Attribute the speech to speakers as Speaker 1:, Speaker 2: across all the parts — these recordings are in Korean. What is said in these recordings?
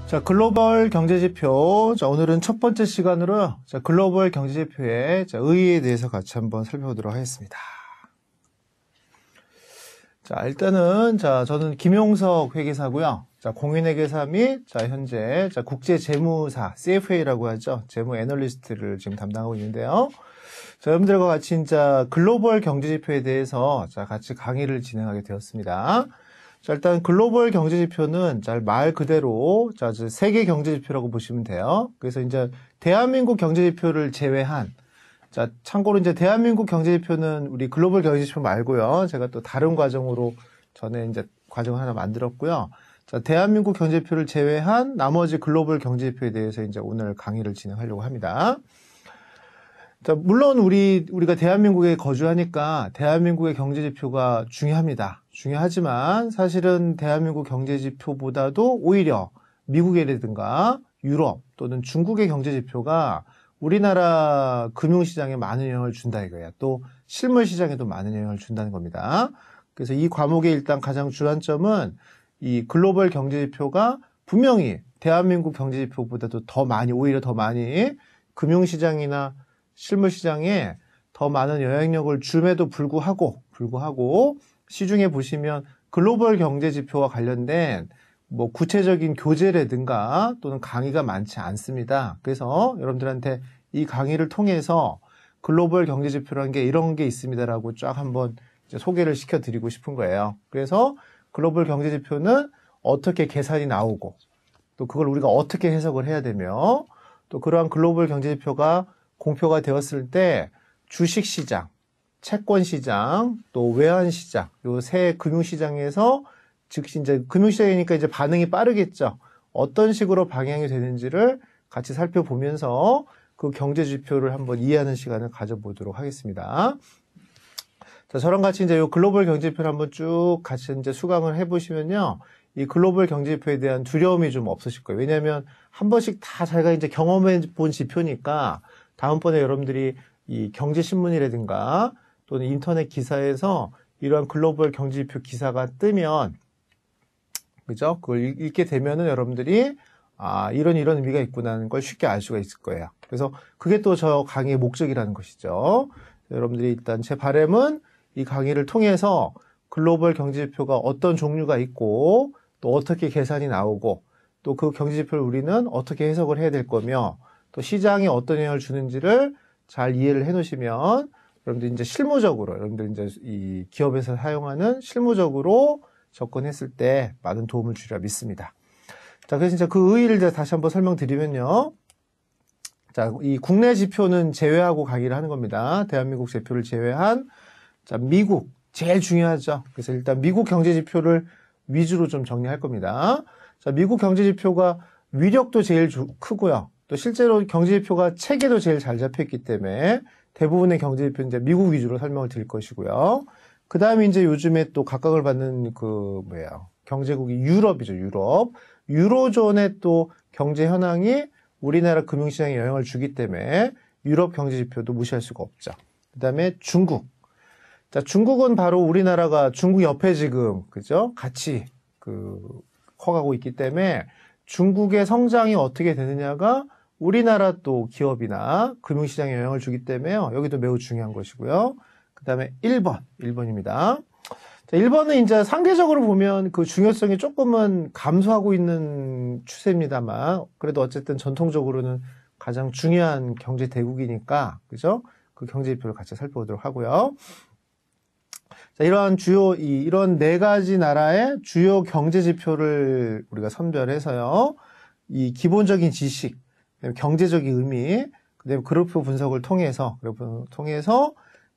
Speaker 1: 자, 글로벌 경제지표. 자, 오늘은 첫 번째 시간으로 자, 글로벌 경제지표의 의의에 대해서 같이 한번 살펴보도록 하겠습니다. 자, 일단은, 저는 김용석 회계사고요. 자, 공인회계사 및, 현재, 국제재무사, CFA라고 하죠. 재무 애널리스트를 지금 담당하고 있는데요. 자, 여러분들과 같이, 글로벌 경제지표에 대해서, 같이 강의를 진행하게 되었습니다. 자, 일단, 글로벌 경제지표는, 말 그대로, 세계 경제지표라고 보시면 돼요. 그래서 대한민국 경제지표를 제외한, 자, 참고로 대한민국 경제지표는 우리 글로벌 경제지표 말고요. 제가 또 다른 과정으로 전에 과정을 하나 만들었고요. 자, 대한민국 경제지표를 제외한 나머지 글로벌 경제지표에 대해서 오늘 강의를 진행하려고 합니다. 자, 물론 우리가 대한민국에 거주하니까 대한민국의 경제지표가 중요합니다. 중요하지만 사실은 대한민국 경제지표보다도 오히려 미국이라든가 유럽 또는 중국의 경제지표가 우리나라 금융시장에 많은 영향을 준다 이거야. 또 실물시장에도 많은 영향을 준다는 겁니다. 그래서 이 과목의 일단 가장 주안점은 이 글로벌 경제지표가 분명히 대한민국 경제지표보다도 오히려 더 많이 금융시장이나 실물시장에 더 많은 영향력을 줌에도 불구하고 시중에 보시면 글로벌 경제지표와 관련된 구체적인 교재라든가 또는 강의가 많지 않습니다. 그래서 여러분들한테 이 강의를 통해서 글로벌 경제지표라는 게 이런 게 있습니다라고 쫙 한번 소개를 시켜드리고 싶은 거예요. 그래서 글로벌 경제지표는 어떻게 계산이 나오고 또 그걸 우리가 어떻게 해석을 해야 되며 또 그러한 글로벌 경제지표가 공표가 되었을 때 주식시장, 채권시장, 또 외환시장, 요 세 금융시장에서 즉시 금융시장이니까 반응이 빠르겠죠. 어떤 식으로 방향이 되는지를 같이 살펴보면서 그 경제지표를 한번 이해하는 시간을 가져보도록 하겠습니다. 자, 저랑 같이 요 글로벌 경제지표를 한번 쭉 같이 수강을 해보시면요. 이 글로벌 경제지표에 대한 두려움이 좀 없으실 거예요. 왜냐하면 한 번씩 다 자기가 경험해 본 지표니까 다음번에 여러분들이 이 경제신문이라든가 또는 인터넷 기사에서 이러한 글로벌 경제지표 기사가 뜨면 그죠? 그걸 읽게 되면은 여러분들이 이런 의미가 있구나는 걸 쉽게 알 수가 있을 거예요. 그래서 그게 또 저 강의의 목적이라는 것이죠. 여러분들이 일단 제 바람은 이 강의를 통해서 글로벌 경제지표가 어떤 종류가 있고 또 어떻게 계산이 나오고 또 그 경제지표를 우리는 어떻게 해석을 해야 될 거며 또 시장에 어떤 영향을 주는지를 잘 이해를 해 놓으시면 여러분들 실무적으로 여러분들 이 기업에서 사용하는 실무적으로 접근했을 때 많은 도움을 주리라 믿습니다. 자, 그래서 그 의의를 다시 한번 설명드리면요. 자, 이 국내 지표는 제외하고 강의를 하는 겁니다. 대한민국 지표를 제외한, 미국, 제일 중요하죠. 그래서 일단 미국 경제 지표를 위주로 좀 정리할 겁니다. 자, 미국 경제 지표가 위력도 제일 크고요. 또 실제로 경제 지표가 책에도 제일 잘 잡혀 있기 때문에 대부분의 경제 지표는 미국 위주로 설명을 드릴 것이고요. 그 다음에 요즘에 또 각광을 받는 경제국이 유럽이죠, 유럽. 유로존의 또 경제 현황이 우리나라 금융시장에 영향을 주기 때문에 유럽 경제 지표도 무시할 수가 없죠. 그 다음에 중국. 자, 중국은 바로 우리나라가 중국 옆에 지금, 그죠? 같이, 커가고 있기 때문에 중국의 성장이 어떻게 되느냐가 우리나라 또 기업이나 금융시장에 영향을 주기 때문에요. 여기도 매우 중요한 것이고요. 그 다음에 1번입니다. 자, 1번은 상대적으로 보면 그 중요성이 조금은 감소하고 있는 추세입니다만, 그래도 어쨌든 전통적으로는 가장 중요한 경제 대국이니까, 그죠? 그 경제지표를 같이 살펴보도록 하고요. 자, 이런 네 가지 나라의 주요 경제지표를 우리가 선별해서요, 이 기본적인 지식, 경제적인 의미, 그다음에 그래프 분석을 통해서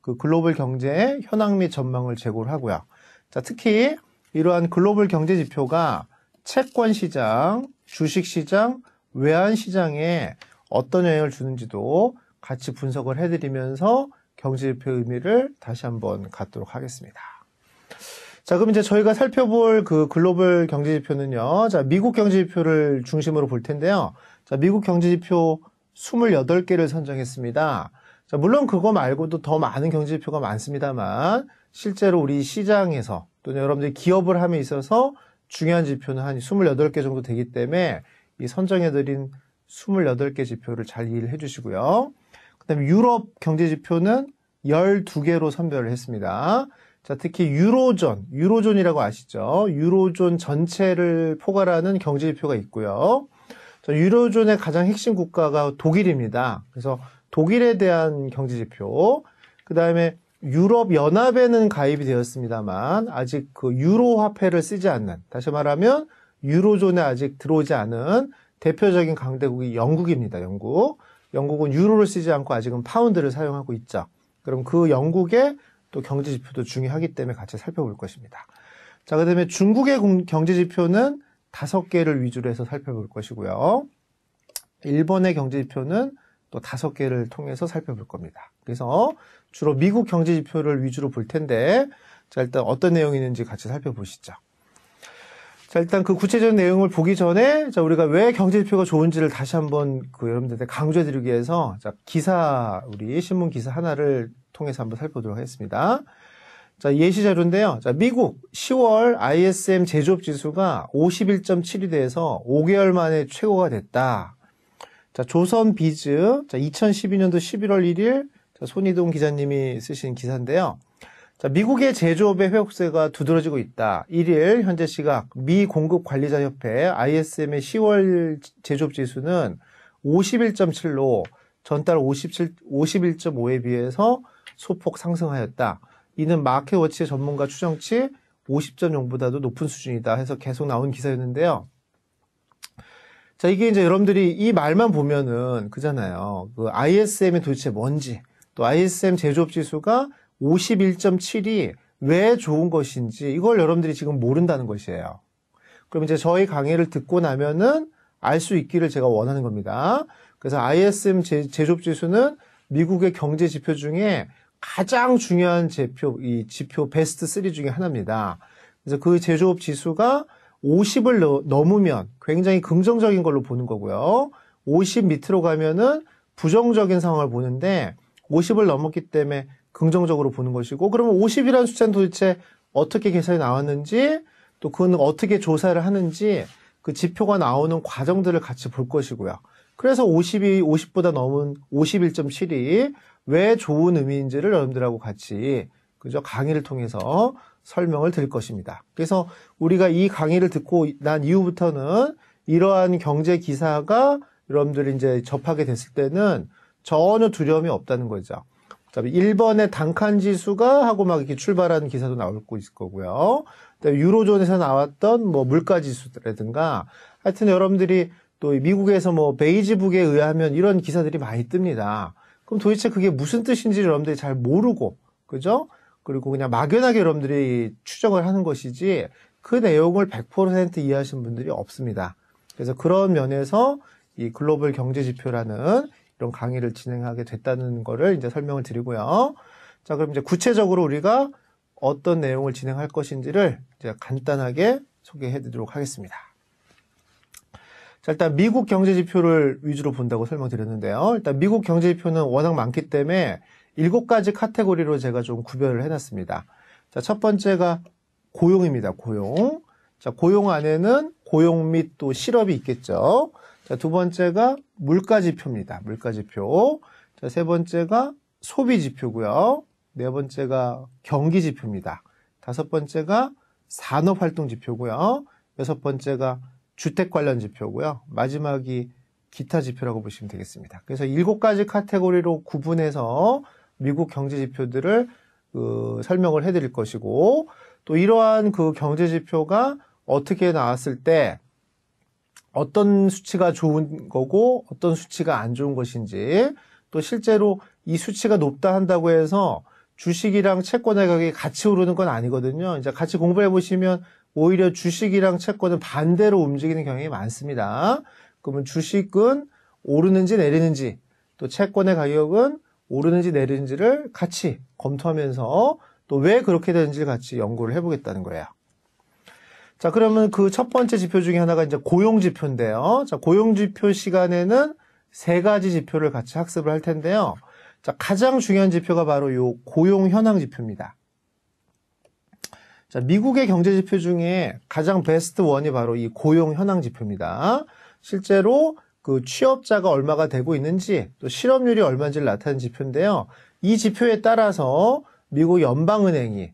Speaker 1: 그 글로벌 경제의 현황 및 전망을 제고를 하고요. 자, 특히 이러한 글로벌 경제 지표가 채권 시장, 주식 시장, 외환 시장에 어떤 영향을 주는지도 같이 분석을 해드리면서 경제 지표 의미를 다시 한번 갖도록 하겠습니다. 자, 그럼 저희가 살펴볼 그 글로벌 경제 지표는요. 자, 미국 경제 지표를 중심으로 볼 텐데요. 자, 미국 경제 지표 28개를 선정했습니다. 자, 물론 그거 말고도 더 많은 경제 지표가 많습니다만 실제로 우리 시장에서 또는 여러분들이 기업을 함에 있어서 중요한 지표는 한 28개 정도 되기 때문에 이 선정해드린 28개 지표를 잘 이해를 해주시고요. 그 다음에 유럽 경제지표는 12개로 선별을 했습니다. 자, 특히 유로존이라고 아시죠? 유로존 전체를 포괄하는 경제지표가 있고요. 자, 유로존의 가장 핵심 국가가 독일입니다. 그래서 독일에 대한 경제지표, 그 다음에 유럽연합에는 가입이 되었습니다만 아직 그 유로 화폐를 쓰지 않는, 다시 말하면 유로존에 아직 들어오지 않은 대표적인 강대국이 영국입니다. 영국은 유로를 쓰지 않고 아직은 파운드를 사용하고 있죠. 그럼 그 영국의 또 경제지표도 중요하기 때문에 같이 살펴볼 것입니다. 자, 그 다음에 중국의 경제지표는 5개를 위주로 해서 살펴볼 것이고요. 일본의 경제지표는 또 5개를 통해서 살펴볼 겁니다. 그래서 주로 미국 경제지표를 위주로 볼 텐데, 자, 일단 어떤 내용이 있는지 같이 살펴보시죠. 자, 일단 그 구체적인 내용을 보기 전에, 자, 우리가 왜 경제지표가 좋은지를 다시 한번 여러분들한테 강조해드리기 위해서, 자, 우리 신문 기사 하나를 통해서 한번 살펴보도록 하겠습니다. 자, 예시 자료인데요. 자, 미국 10월 ISM 제조업 지수가 51.7이 돼서 5개월 만에 최고가 됐다. 자, 조선비즈, 자, 2012년도 11월 1일, 자, 손희동 기자님이 쓰신 기사인데요. 자, 미국의 제조업의 회복세가 두드러지고 있다. 1일 현재 시각 미 공급관리자협회 ISM의 10월 제조업 지수는 51.7로 전달 51.5에 비해서 소폭 상승하였다. 이는 마켓워치의 전문가 추정치 50.0보다도 높은 수준이다 해서 계속 나온 기사였는데요. 자, 이게 이제 여러분들이 이 말만 보면은 그잖아요. 그 ISM이 도대체 뭔지, 또 ISM 제조업 지수가 51.7이 왜 좋은 것인지 이걸 여러분들이 지금 모른다는 것이에요. 그럼 이제 저희 강의를 듣고 나면은 알 수 있기를 제가 원하는 겁니다. 그래서 ISM 제조업 지수는 미국의 경제 지표 중에 가장 중요한 지표 베스트 3 중에 하나입니다. 그래서 그 제조업 지수가 50을 넘으면 굉장히 긍정적인 걸로 보는 거고요. 50 밑으로 가면은 부정적인 상황을 보는데 50을 넘었기 때문에 긍정적으로 보는 것이고, 그러면 50이라는 숫자는 도대체 어떻게 계산이 나왔는지, 또 그건 어떻게 조사를 하는지 그 지표가 나오는 과정들을 같이 볼 것이고요. 그래서 50보다 넘은 51.7이 왜 좋은 의미인지를 여러분들하고 같이 강의를 통해서 설명을 드릴 것입니다. 그래서 우리가 이 강의를 듣고 난 이후부터는 이러한 경제 기사가 여러분들이 이제 접하게 됐을 때는 전혀 두려움이 없다는 거죠. 1번의 단칸 지수가 하고 막 이렇게 출발하는 기사도 나올 거 있을 거고요. 유로존에서 나왔던 뭐 물가 지수라든가, 하여튼 여러분들이 또 미국에서 뭐 베이지북에 의하면 이런 기사들이 많이 뜹니다. 그럼 도대체 그게 무슨 뜻인지 여러분들이 잘 모르고, 그죠? 그리고 그냥 막연하게 여러분들이 추정을 하는 것이지 그 내용을 100% 이해하시는 분들이 없습니다. 그래서 그런 면에서 이 글로벌 경제 지표라는 이런 강의를 진행하게 됐다는 거를 이제 설명을 드리고요. 자, 그럼 이제 구체적으로 우리가 어떤 내용을 진행할 것인지를 이제 간단하게 소개해 드리도록 하겠습니다. 자, 일단 미국 경제 지표를 위주로 본다고 설명드렸는데요. 일단 미국 경제 지표는 워낙 많기 때문에 7가지 카테고리로 제가 좀 구별을 해놨습니다. 자, 첫 번째가 고용입니다. 고용. 자, 고용 안에는 고용 및 또 실업이 있겠죠. 자, 두 번째가 물가 지표입니다. 물가 지표. 자, 세 번째가 소비 지표고요. 네 번째가 경기 지표입니다. 다섯 번째가 산업 활동 지표고요. 여섯 번째가 주택 관련 지표고요. 마지막이 기타 지표라고 보시면 되겠습니다. 그래서 7가지 카테고리로 구분해서 미국 경제 지표들을 설명을 해드릴 것이고, 또 이러한 그 경제 지표가 어떻게 나왔을 때 어떤 수치가 좋은 거고 어떤 수치가 안 좋은 것인지, 또 실제로 이 수치가 높다 한다고 해서 주식이랑 채권의 가격이 같이 오르는 건 아니거든요. 이제 같이 공부해 보시면 오히려 주식이랑 채권은 반대로 움직이는 경향이 많습니다. 그러면 주식은 오르는지 내리는지, 또 채권의 가격은 오르는지 내리는지를 같이 검토하면서 또 왜 그렇게 되는지를 같이 연구를 해보겠다는 거예요. 자, 그러면 그 첫 번째 지표 중에 하나가 이제 고용 지표인데요. 자, 고용 지표 시간에는 3가지 지표를 같이 학습을 할 텐데요. 자, 가장 중요한 지표가 바로 요 고용 현황 지표입니다. 자, 미국의 경제 지표 중에 가장 베스트 원이 바로 이 고용 현황 지표입니다. 실제로 그 취업자가 얼마가 되고 있는지 또 실업률이 얼마인지를 나타내는 지표인데요. 이 지표에 따라서 미국 연방은행이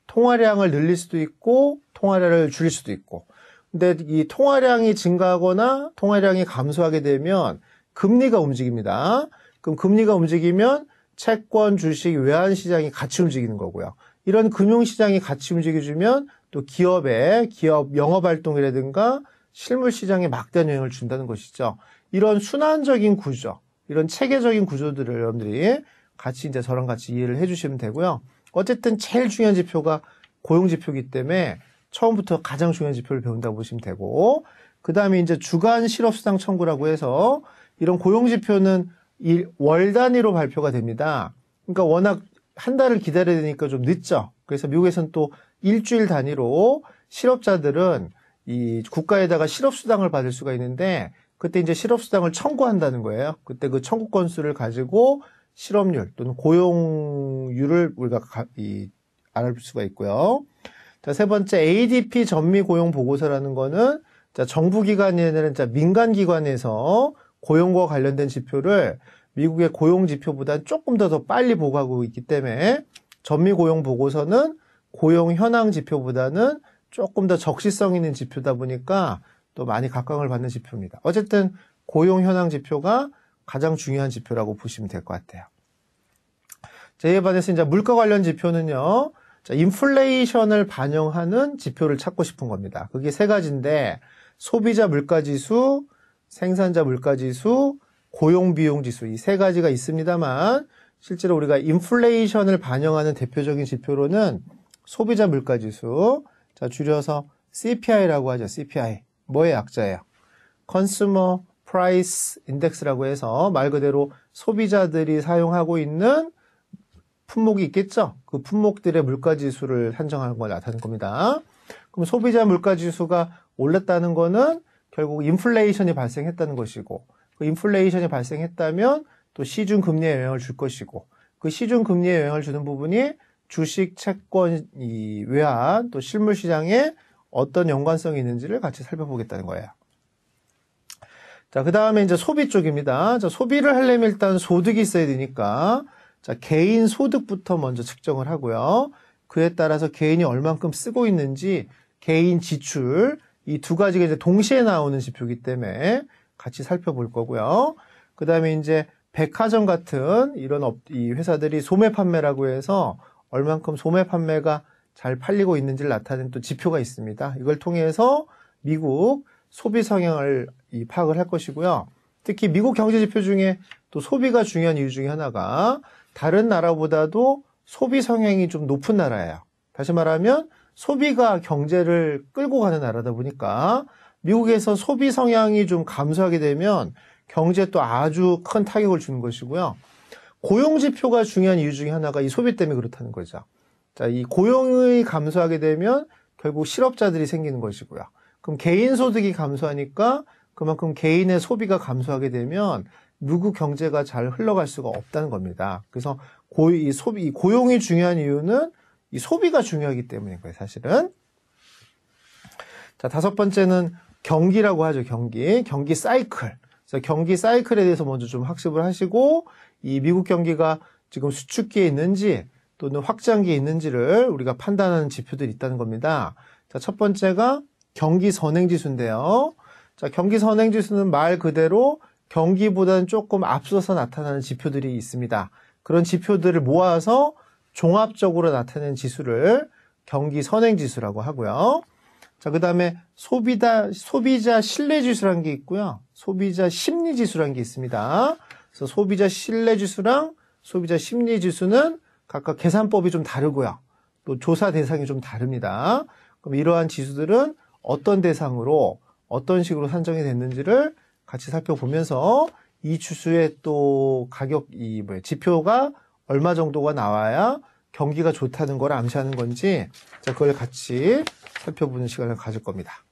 Speaker 1: 통화량을 늘릴 수도 있고 통화량을 줄일 수도 있고, 근데 이 통화량이 증가하거나 통화량이 감소하게 되면 금리가 움직입니다. 그럼 금리가 움직이면 채권, 주식, 외환시장이 같이 움직이는 거고요. 이런 금융시장이 같이 움직여주면 또 기업 영업활동이라든가 실물시장에 막대한 영향을 준다는 것이죠. 이런 순환적인 구조, 이런 체계적인 구조들을 여러분들이 같이 이제 저랑 같이 이해를 해주시면 되고요. 어쨌든 제일 중요한 지표가 고용지표이기 때문에 처음부터 가장 중요한 지표를 배운다고 보시면 되고, 그 다음에 이제 주간 실업수당 청구라고 해서 이런 고용지표는 월 단위로 발표가 됩니다. 그러니까 워낙 한 달을 기다려야 되니까 좀 늦죠. 그래서 미국에서는 또 일주일 단위로 실업자들은 이 국가에다가 실업수당을 받을 수가 있는데, 그때 이제 실업수당을 청구한다는 거예요. 그때 그 청구 건수를 가지고 실업률 또는 고용률을 우리가 알아볼 수가 있고요. 자, 세 번째 ADP 전미 고용 보고서라는 거는 정부기관이 아니라 민간기관에서 고용과 관련된 지표를 미국의 고용지표보다 조금 더 빨리 보고하고 있기 때문에 전미 고용 보고서는 고용 현황 지표보다는 조금 더 적시성 있는 지표다 보니까 또 많이 각광을 받는 지표입니다. 어쨌든 고용 현황 지표가 가장 중요한 지표라고 보시면 될 것 같아요. 자, 이에 반해서 이제 물가 관련 지표는요, 자, 인플레이션을 반영하는 지표를 찾고 싶은 겁니다. 그게 세 가지인데, 소비자 물가지수, 생산자 물가지수, 고용비용지수, 이 세 가지가 있습니다만, 실제로 우리가 인플레이션을 반영하는 대표적인 지표로는 소비자 물가지수, 자, 줄여서 CPI라고 하죠. CPI. 뭐의 약자예요? Consumer Price Index라고 해서 말 그대로 소비자들이 사용하고 있는 품목이 있겠죠? 그 품목들의 물가지수를 산정하는 걸 나타낸 겁니다. 그럼 소비자 물가지수가 올랐다는 거는 결국 인플레이션이 발생했다는 것이고, 그 인플레이션이 발생했다면 또 시중금리에 영향을 줄 것이고, 그 시중금리에 영향을 주는 부분이 주식, 채권, 이 외환, 또 실물시장에 어떤 연관성이 있는지를 같이 살펴보겠다는 거예요. 자, 그 다음에 이제 소비 쪽입니다. 자, 소비를 하려면 일단 소득이 있어야 되니까, 자, 개인 소득부터 먼저 측정을 하고요. 그에 따라서 개인이 얼만큼 쓰고 있는지, 개인 지출, 이 두 가지가 이제 동시에 나오는 지표이기 때문에 같이 살펴볼 거고요. 그 다음에 이제 백화점 같은 이 회사들이 소매 판매라고 해서 얼만큼 소매 판매가 잘 팔리고 있는지를 나타내는 또 지표가 있습니다. 이걸 통해서 미국 소비 성향을 파악을 할 것이고요. 특히 미국 경제 지표 중에 또 소비가 중요한 이유 중에 하나가 다른 나라보다도 소비 성향이 좀 높은 나라예요. 다시 말하면 소비가 경제를 끌고 가는 나라다 보니까 미국에서 소비 성향이 좀 감소하게 되면 경제에 또 아주 큰 타격을 주는 것이고요. 고용 지표가 중요한 이유 중에 하나가 이 소비 때문에 그렇다는 거죠. 자, 이 고용이 감소하게 되면 결국 실업자들이 생기는 것이고요. 그럼 개인 소득이 감소하니까 그만큼 개인의 소비가 감소하게 되면 미국 경제가 잘 흘러갈 수가 없다는 겁니다. 그래서 이 고용이 중요한 이유는 이 소비가 중요하기 때문인 거예요, 사실은. 자, 다섯 번째는 경기라고 하죠, 경기 사이클. 그래서 경기 사이클에 대해서 먼저 좀 학습을 하시고, 이 미국 경기가 지금 수축기에 있는지 또는 확장기에 있는지를 우리가 판단하는 지표들이 있다는 겁니다. 자, 첫 번째가 경기 선행지수인데요. 자, 경기 선행지수는 말 그대로 경기보다는 조금 앞서서 나타나는 지표들이 있습니다. 그런 지표들을 모아서 종합적으로 나타내는 지수를 경기 선행지수라고 하고요. 자, 그 다음에 소비자 신뢰지수라는 게 있고요. 소비자 심리지수라는 게 있습니다. 그래서 소비자 신뢰지수랑 소비자 심리지수는 각각 계산법이 좀 다르고요. 또 조사 대상이 좀 다릅니다. 그럼 이러한 지수들은 어떤 대상으로 어떤 식으로 산정이 됐는지를 같이 살펴보면서 이 지수의 또 지표가 얼마 정도가 나와야 경기가 좋다는 걸 암시하는 건지, 자, 그걸 같이 살펴보는 시간을 가질 겁니다.